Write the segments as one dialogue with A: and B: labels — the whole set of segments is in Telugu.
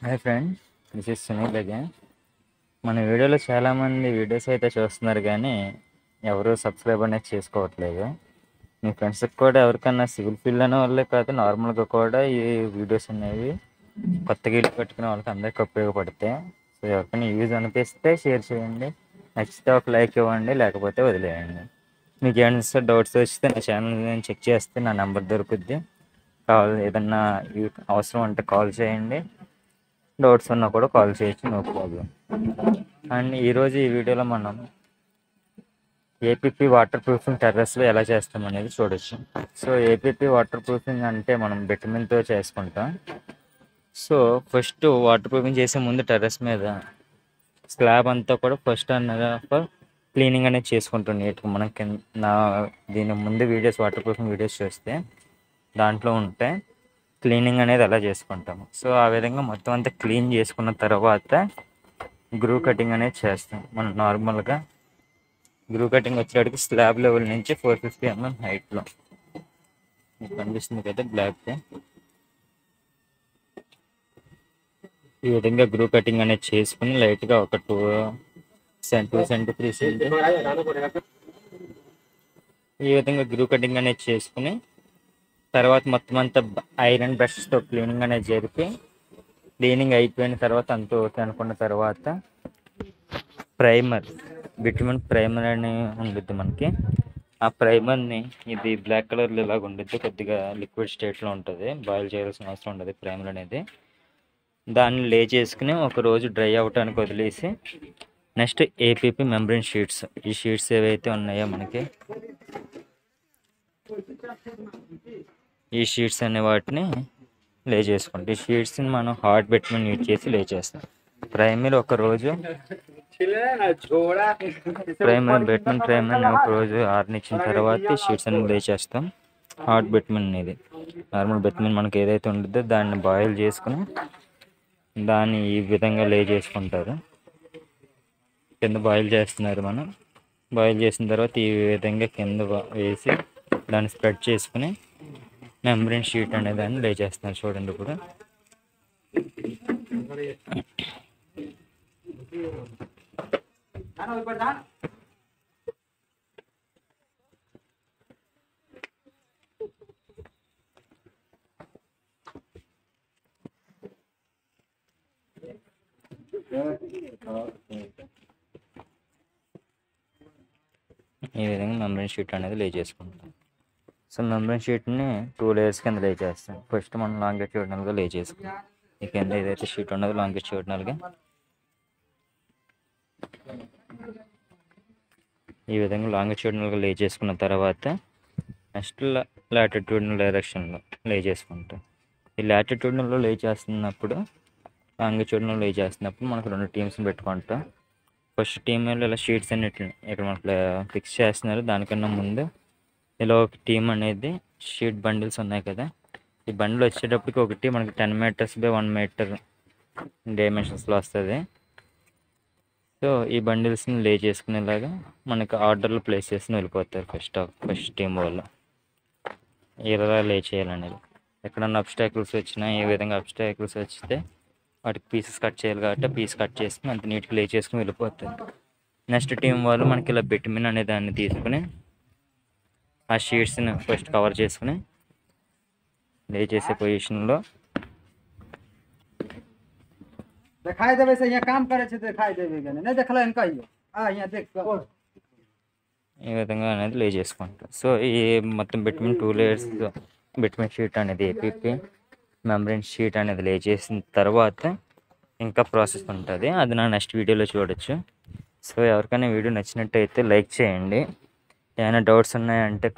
A: Hi friend, this is Sunil again. మన వీడియోలో చాలామంది వీడియోస్ అయితే చూస్తున్నారు కానీ ఎవరు సబ్స్క్రైబ్ అనేది చేసుకోవట్లేదు. మీ ఫ్రెండ్స్కి కూడా ఎవరికన్నా సివిల్ ఫీల్డ్ అనే వాళ్ళే కాదు, నార్మల్గా కూడా ఈ వీడియోస్ అనేవి కొత్తగా ఇల్లు కట్టుకునే వాళ్ళకి అందరికీ ఉపయోగపడతాయి. సో ఎవరికైనా యూజ్ అనిపిస్తే షేర్ చేయండి, నచ్చితే ఒక లైక్ ఇవ్వండి, లేకపోతే వదిలేయండి. మీకు ఏమైనా డౌట్స్ వస్తే నా ఛానల్ నేను చెక్ చేస్తే నా నెంబర్ దొరుకుద్ది. ఏదన్నా అవసరం అంటే కాల్ చేయండి, డౌట్స్ ఉన్నా కూడా కాల్ చేయొచ్చు, నో ప్రాబ్లం. అండ్ ఈరోజు ఈ వీడియోలో మనం ఏపీపీ వాటర్ ప్రూఫింగ్ టెర్రస్లో ఎలా చేస్తాం అనేది చూడొచ్చు. సో ఏపీపీ వాటర్ ప్రూఫింగ్ అంటే మనం బిటమిన్తో చేసుకుంటాం. సో ఫస్ట్ వాటర్ ప్రూఫింగ్ చేసే ముందు టెర్రస్ మీద స్లాబ్ అంతా కూడా ఫస్ట్ క్లీనింగ్ అనేది చేసుకుంటాం నీట్గా. మనం దీని ముందు వీడియోస్ వాటర్ ప్రూఫింగ్ వీడియోస్ చూస్తే దాంట్లో ఉంటే క్లీనింగ్ అనేది అలా చేసుకుంటాము. సో ఆ విధంగా మొత్తం అంతా క్లీన్ చేసుకున్న తర్వాత గ్రూ కటింగ్ అనేది చేస్తాం. మనం నార్మల్గా గ్రూ కటింగ్ వచ్చేటికి స్లాబ్ లెవెల్ నుంచి 450 mm హైట్లో మీకు కనిపిస్తుంది కదా బ్లాక్. ఈ విధంగా గ్రూ కటింగ్ అనేది చేసుకుని లైట్గా ఒక 2 సెంట్ 3 సెంట్ ఈ విధంగా గ్రూ కటింగ్ అనేది చేసుకుని తర్వాత మొత్తం అంతా ఐరన్ బ్రష్తో క్లీనింగ్ అనేది జరిపి, క్లీనింగ్ అయిపోయిన తర్వాత అంతా ఓకే అనుకున్న తర్వాత బిటమిన్ ప్రైమర్ అని ఉంటుంది మనకి. ఆ ప్రైమర్ని, ఇది బ్లాక్ కలర్లో ఇలాగ ఉంటుంది, కొద్దిగా లిక్విడ్ స్టేట్లో ఉంటుంది, బాయిల్ చేయాల్సిన అవసరం ఉండదు ప్రైమర్ అనేది. దాన్ని లే చేసుకుని ఒక రోజు డ్రై అవ్వటానికి వదిలేసి నెక్స్ట్ ఏపీపీ మెంబ్రెయిన్ షీట్స్, ఈ షీట్స్ ఏవైతే ఉన్నాయో మనకి ఈ షీట్స్ అనే వాటిని లే చేసుకుంటాం. ఈ షీట్స్ని మనం హార్డ్ బిటమిన్ యూజ్ చేసి లే చేస్తాం. ప్రైమర్ ఒక రోజు ప్రైమర్ ఒక రోజు ఆరనిచ్చిన తర్వాత షీట్స్ అనేది లే చేస్తాం. హార్డ్ బిటమిన్ అనేది నార్మల్ బిటమిన్ మనకి ఏదైతే ఉంటుందో దాన్ని బాయిల్ చేసుకుని దాన్ని ఈ విధంగా లే చేసుకుంటారు. కింద బాయిల్ చేస్తున్నారు. మనం బాయిల్ చేసిన తర్వాత ఈ విధంగా కింద వేసి దాన్ని స్ప్రెడ్ చేసుకుని మెంబ్రెయిన్ షీట్ అనే దాన్ని లే చేస్తున్నారు. చూడండి ఇప్పుడు ఈ విధంగా మెంబ్రెయిన్ షీట్ అనేది లే చేసుకుంటాం. సో మెంబ్రెయిన్ షీట్ని 2 లేయర్స్ కింద లే చేస్తాం. ఫస్ట్ మనం లాంగిట్యూడినల్గా లే చేసుకుంటాం. ఈ కింద ఏదైతే షీట్ ఉన్నదో లాంగిట్యూడినల్గా ఈ విధంగా లాంగిట్యూడినల్గా లే చేసుకున్న తర్వాత నెక్స్ట్ లాటిట్యూడినల్ డైరెక్షన్లో లే చేసుకుంటాం. ఈ లాటిట్యూడినల్లో లే చేస్తున్నప్పుడు, లాంగిట్యూడినల్ లే చేస్తున్నప్పుడు మనకు 2 టీమ్స్ని పెట్టుకుంటాం. ఫస్ట్ టీమ్ వాళ్ళు ఇలా షీట్స్ అన్నిటిని ఇక్కడ మనకు ఫిక్స్ చేస్తున్నారు. దానికన్నా ముందు ఇలా ఒక టీం అనేది షీట్ బండిల్స్ ఉన్నాయి కదా, ఈ బండిల్ వచ్చేటప్పటికి ఒకటి మనకి 10 meters by 1 meter డైమెన్షన్స్లో వస్తుంది. సో ఈ బండిల్స్ని లే చేసుకునేలాగా మనకి ఆర్డర్లో ప్లేస్ చేసుకుని వెళ్ళిపోతారు. ఫస్ట్ టీం వాళ్ళు ఇలా లే చేయాలనేది. ఎక్కడన్నా అబ్స్టాకిల్స్ వచ్చినా, ఏ విధంగా అబ్స్టాకిల్స్ వస్తే వాటికి పీసెస్ కట్ చేయాలి కాబట్టి పీస్ కట్ చేసుకుని అంత నీట్గా లే చేసుకుని వెళ్ళిపోతారు. నెక్స్ట్ టీం వాళ్ళు మనకి ఇలా బిటమిన్ అనే దాన్ని తీసుకుని ఆ షీట్స్ని ఫస్ట్ కవర్ చేసుకుని లే చేసే పొజిషన్లో
B: दिखाई देवे से यहाँ काम करे दिखाई देवे नहीं देखला इनका ही यहाँ देख
A: ఈ విధంగా అనేది లే చేసుకుంటాం. సో ఈ మొత్తం బిటమిన్ 2 లేయర్స్ బిటమిన్ షీట్ అనేది ఏపీపీ మెంబ్రెయిన్ షీట్ అనేది లే చేసిన తర్వాత ఇంకా ప్రాసెస్ ఉంటుంది. అది నా నెక్స్ట్ వీడియోలో చూడొచ్చు. సో ఎవరికైనా వీడియో నచ్చినట్టయితే లైక్ చేయండి. ఏమైనా డౌట్స్ ఉన్నాయంటే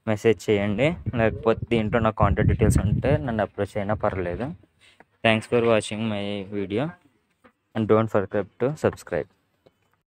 A: మెసేజ్ చేయండి, లేకపోతే దీంట్లో నా కాంటాక్ట్ డీటెయిల్స్ ఉంటే నన్ను అప్రోచ్ అయినా పర్లేదు. Thanks for watching my video and don't forget to subscribe.